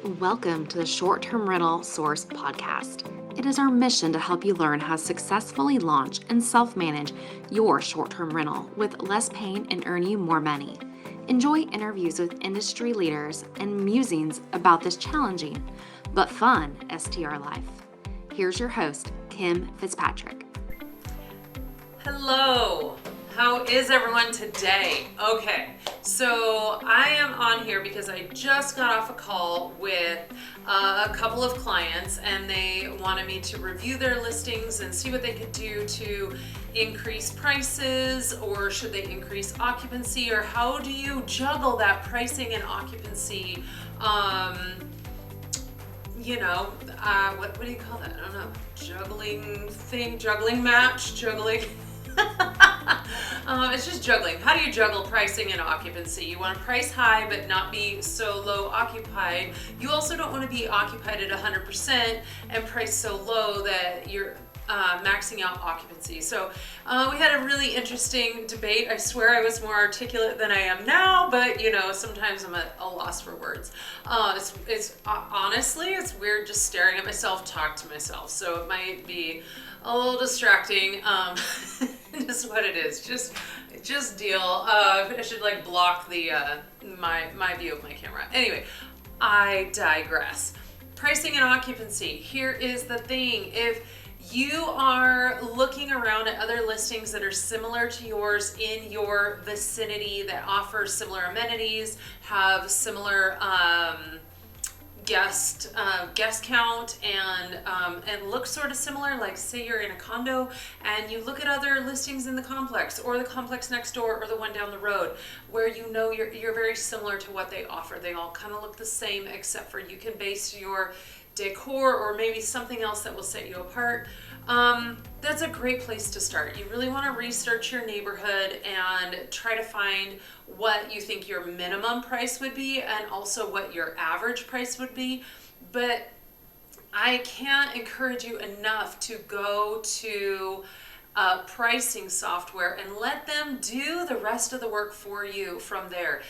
Welcome to the Short-Term Rental Source podcast. It is our mission to help you learn how to successfully launch and self-manage your short-term rental with less pain and earn you more money. Enjoy interviews with industry leaders and musings about this challenging but fun STR life. Here's your host, Kim Fitzpatrick. Hello, how is everyone today? Okay, so I am on here because I just got off a call with a couple of clients and they wanted me to review their listings and see what they could do to increase prices, or should they increase occupancy, or how do you juggle that pricing and occupancy, what do you call that? I don't know, juggling match. It's just juggling. How do you juggle pricing and occupancy? You want to price high but not be so low occupied. You also don't want to be occupied at 100% and price so low that you're maxing out occupancy. So we had a really interesting debate. I swear I was more articulate than I am now, but sometimes I'm at a loss for words. It's honestly, it's weird just staring at myself, talk to myself. So it might be a little distracting. Just what it is. Just deal. I should block the my view of my camera. Anyway, I digress. Pricing and occupancy. Here is the thing. If you are looking around at other listings that are similar to yours in your vicinity, that offer similar amenities, have similar guest count, and look sort of similar, like say you're in a condo and you look at other listings in the complex or the complex next door or the one down the road where you're very similar to what they offer. They all kind of look the same, except for you can base your decor or maybe something else that will set you apart. That's a great place to start. You really want to research your neighborhood and try to find what you think your minimum price would be and also what your average price would be. But I can't encourage you enough to go to pricing software and let them do the rest of the work for you from there.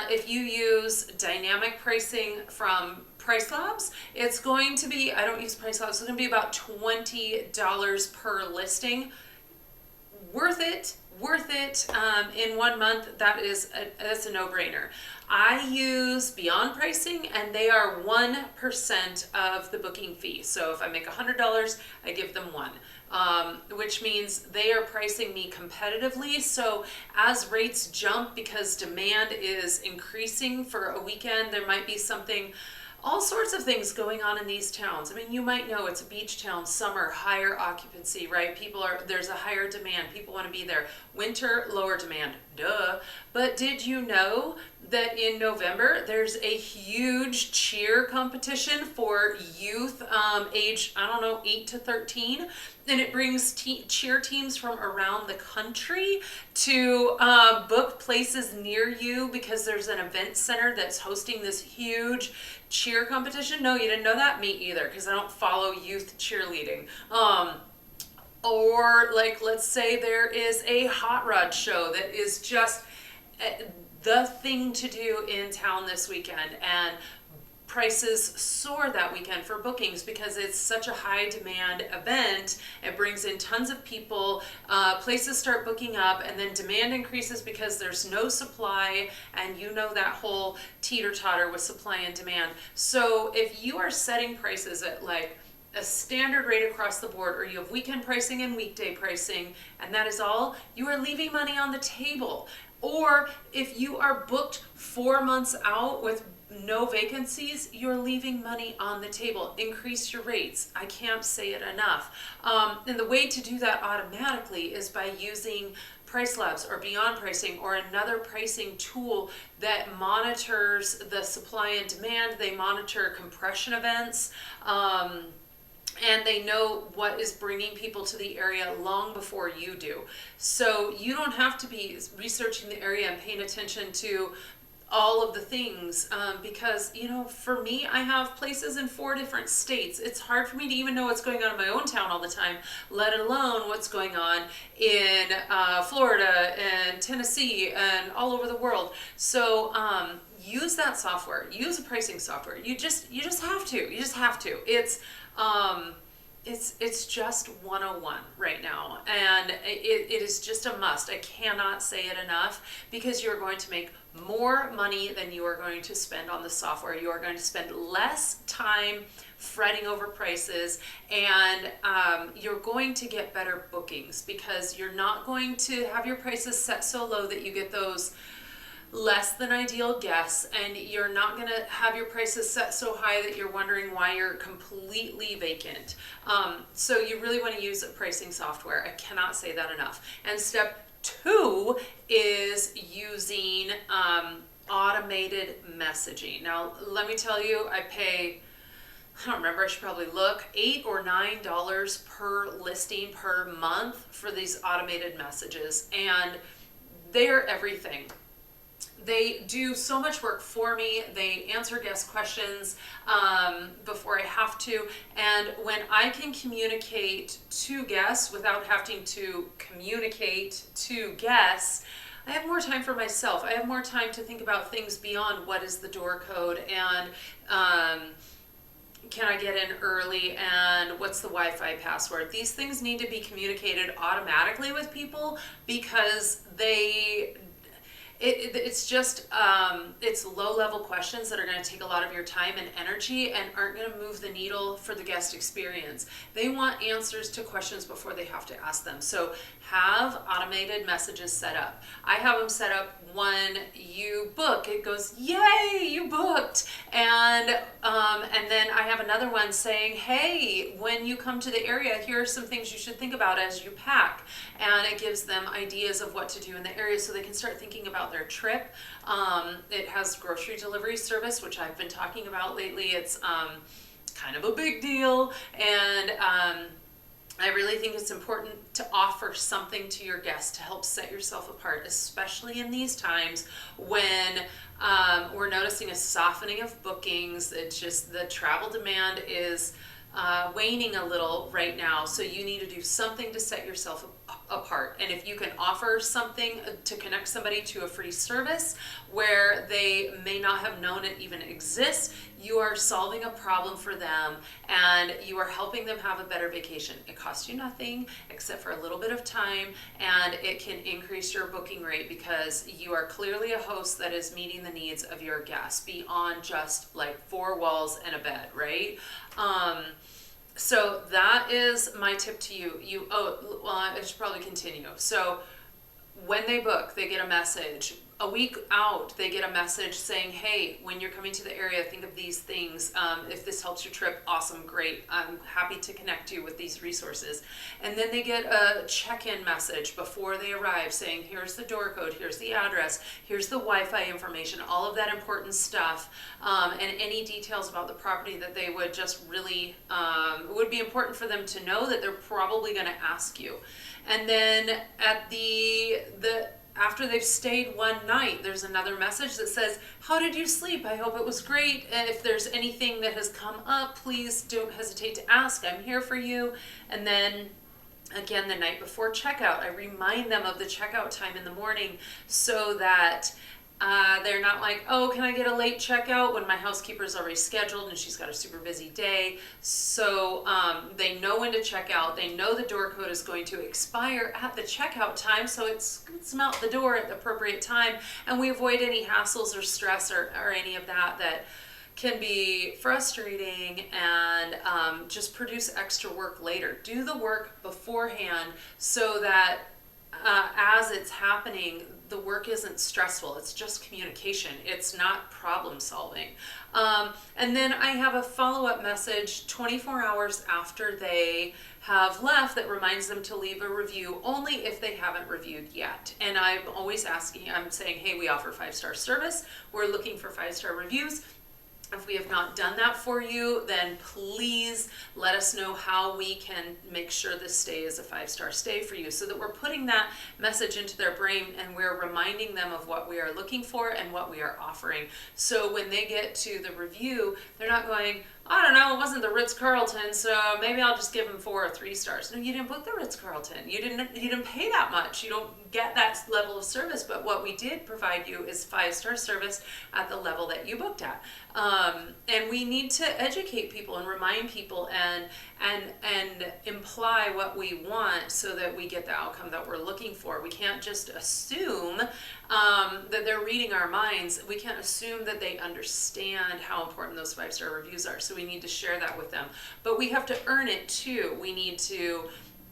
If you use dynamic pricing from Price Labs, it's going to be, I don't use Price Labs, it's going to be about $20 per listing. Worth it. In 1 month, that's a no-brainer. I use Beyond Pricing, and they are 1% of the booking fee. So if I make $100, I give them $1, which means they are pricing me competitively. So as rates jump because demand is increasing for a weekend, there might be all sorts of things going on in these towns. I mean, you might know it's a beach town, summer, higher occupancy, right? There's a higher demand. People want to be there. Winter, lower demand. Duh. But did you know that in November, there's a huge cheer competition for youth age, 8 to 13? And it brings cheer teams from around the country to book places near you because there's an event center that's hosting this huge cheer competition. No, you didn't know that? Me either, because I don't follow youth cheerleading. Or let's say there is a hot rod show that is just the thing to do in town this weekend, and prices soar that weekend for bookings because it's such a high demand event. It brings in tons of people, places start booking up, and then demand increases because there's no supply, and that whole teeter-totter with supply and demand. So if you are setting prices at a standard rate across the board, or you have weekend pricing and weekday pricing, and that is all, you are leaving money on the table. Or if you are booked 4 months out with no vacancies, you're leaving money on the table. Increase your rates. I can't say it enough. And the way to do that automatically is by using Price Labs or Beyond Pricing or another pricing tool that monitors the supply and demand. They monitor compression events. And they know what is bringing people to the area long before you do. So you don't have to be researching the area and paying attention to all of the things, because for me, I have places in 4 different states. It's hard for me to even know what's going on in my own town all the time, let alone what's going on in Florida and Tennessee and all over the world. So use that software, use a pricing software. You just have to. You just have to. It's just 101 right now, and it is just a must. I cannot say it enough, because you're going to make more money than you are going to spend on the software. You are going to spend less time fretting over prices, and you're going to get better bookings, because you're not going to have your prices set so low that you get those less than ideal guests, and you're not going to have your prices set so high that you're wondering why you're completely vacant. So you really want to use a pricing software. I cannot say that enough. And step 2 is using automated messaging. Now, let me tell you, I don't remember, I should probably look, $8 or $9 per listing per month for these automated messages, and they're everything. They do so much work for me. They answer guest questions before I have to. And when I can communicate to guests without having to communicate to guests, I have more time for myself. I have more time to think about things beyond what is the door code, and can I get in early, and what's the Wi-Fi password. These things need to be communicated automatically with people, because it's just it's low-level questions that are going to take a lot of your time and energy and aren't going to move the needle for the guest experience. They want answers to questions before they have to ask them. So have automated messages set up. I have them set up when you book. It goes, yay, you booked. And then I have another one saying, hey, when you come to the area, here are some things you should think about as you pack. And it gives them ideas of what to do in the area, so they can start thinking about their trip. It has grocery delivery service, which I've been talking about lately. It's kind of a big deal, and I really think it's important to offer something to your guests to help set yourself apart, especially in these times when we're noticing a softening of bookings. It's just the travel demand is waning a little right now, so you need to do something to set yourself apart. And if you can offer something to connect somebody to a free service where they may not have known it even exists, you are solving a problem for them, and you are helping them have a better vacation. It costs you nothing except for a little bit of time, and it can increase your booking rate, because you are clearly a host that is meeting the needs of your guests beyond just like 4 walls and a bed, right? So that is my tip to you. I should probably continue. So when they book, they get a message. A week out, they get a message saying, hey, when you're coming to the area, think of these things. If this helps your trip, awesome, great. I'm happy to connect you with these resources. And then they get a check-in message before they arrive saying, here's the door code, here's the address, here's the Wi-Fi information, all of that important stuff, and any details about the property that they would just really, would be important for them to know that they're probably going to ask you. And then at after they've stayed one night, there's another message that says, how did you sleep? I hope it was great. And if there's anything that has come up, please don't hesitate to ask. I'm here for you. And then again, the night before checkout, I remind them of the checkout time in the morning, so that they're not like, oh, can I get a late checkout, when my housekeeper's already scheduled and she's got a super busy day. So they know when to check out. They know the door code is going to expire at the checkout time, so it scoots them out the door at the appropriate time, and we avoid any hassles or stress or any of that can be frustrating and just produce extra work later. Do the work beforehand, so that as it's happening, the work isn't stressful. It's just communication. It's not problem solving. And then I have a follow-up message 24 hours after they have left that reminds them to leave a review, only if they haven't reviewed yet. And I'm always I'm saying, hey, we offer 5-star service. We're looking for 5-star reviews. If we have not done that for you, then please let us know how we can make sure this stay is a 5-star stay for you, so that we're putting that message into their brain and we're reminding them of what we are looking for and what we are offering. So when they get to the review, they're not going, I don't know, it wasn't the Ritz-Carlton, so maybe I'll just give them 4 or 3 stars. No, you didn't book the Ritz-Carlton. You didn't pay that much. You don't get that level of service, but what we did provide you is 5-star service at the level that you booked at. And we need to educate people and remind people and imply what we want so that we get the outcome that we're looking for. We can't just assume that they're reading our minds. We can't assume that they understand how important those 5-star reviews are. So we need to share that with them. But we have to earn it too. We need to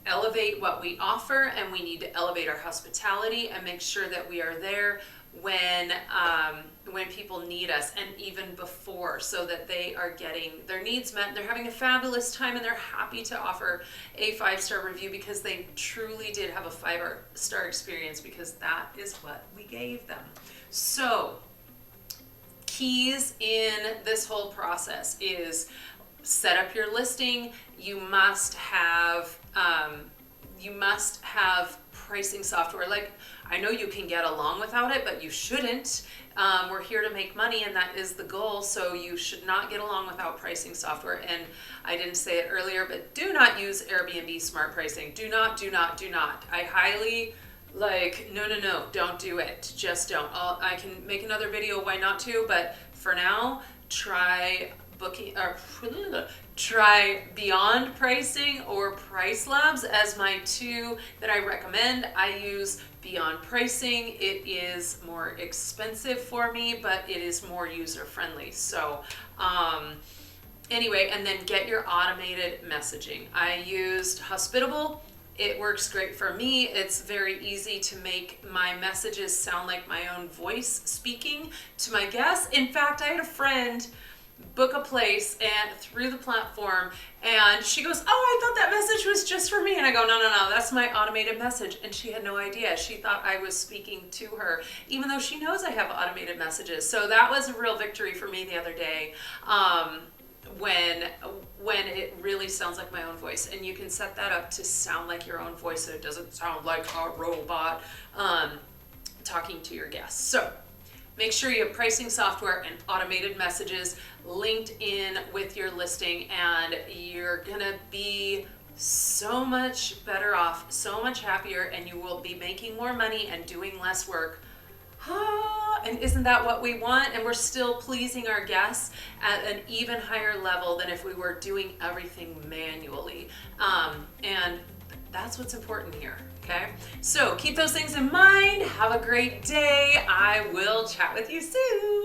elevate what we offer, and we need to elevate our hospitality and make sure that we are there when people need us, and even before, so that they are getting their needs met. They're having a fabulous time, and they're happy to offer a 5-star review because they truly did have a 5-star experience, because that is what we gave them. So keys in this whole process is set up your listing. You must have pricing software. Like, I know you can get along without it, but you shouldn't. We're here to make money, and that is the goal. So you should not get along without pricing software. And I didn't say it earlier, but do not use Airbnb smart pricing. Do not. I highly no, don't do it. Just don't. I can make another video why not to, but for now, try Beyond Pricing or Price Labs as my 2 that I recommend. I use Beyond Pricing. It is more expensive for me, but it is more user friendly. So anyway, and then get your automated messaging. I used Hospitable. It works great for me. It's very easy to make my messages sound like my own voice speaking to my guests. In fact, I had a friend book a place and through the platform, and she goes, "Oh, I thought that message was just for me." And I go, no, that's my automated message. And she had no idea. She thought I was speaking to her, even though she knows I have automated messages. So that was a real victory for me the other day, when it really sounds like my own voice. And you can set that up to sound like your own voice, so it doesn't sound like a robot talking to your guests. So make sure you have pricing software and automated messages linked in with your listing, and you're gonna be so much better off, so much happier, and you will be making more money and doing less work. And isn't that what we want? And we're still pleasing our guests at an even higher level than if we were doing everything manually. And that's what's important here, okay? So keep those things in mind. Have a great day. I will chat with you soon.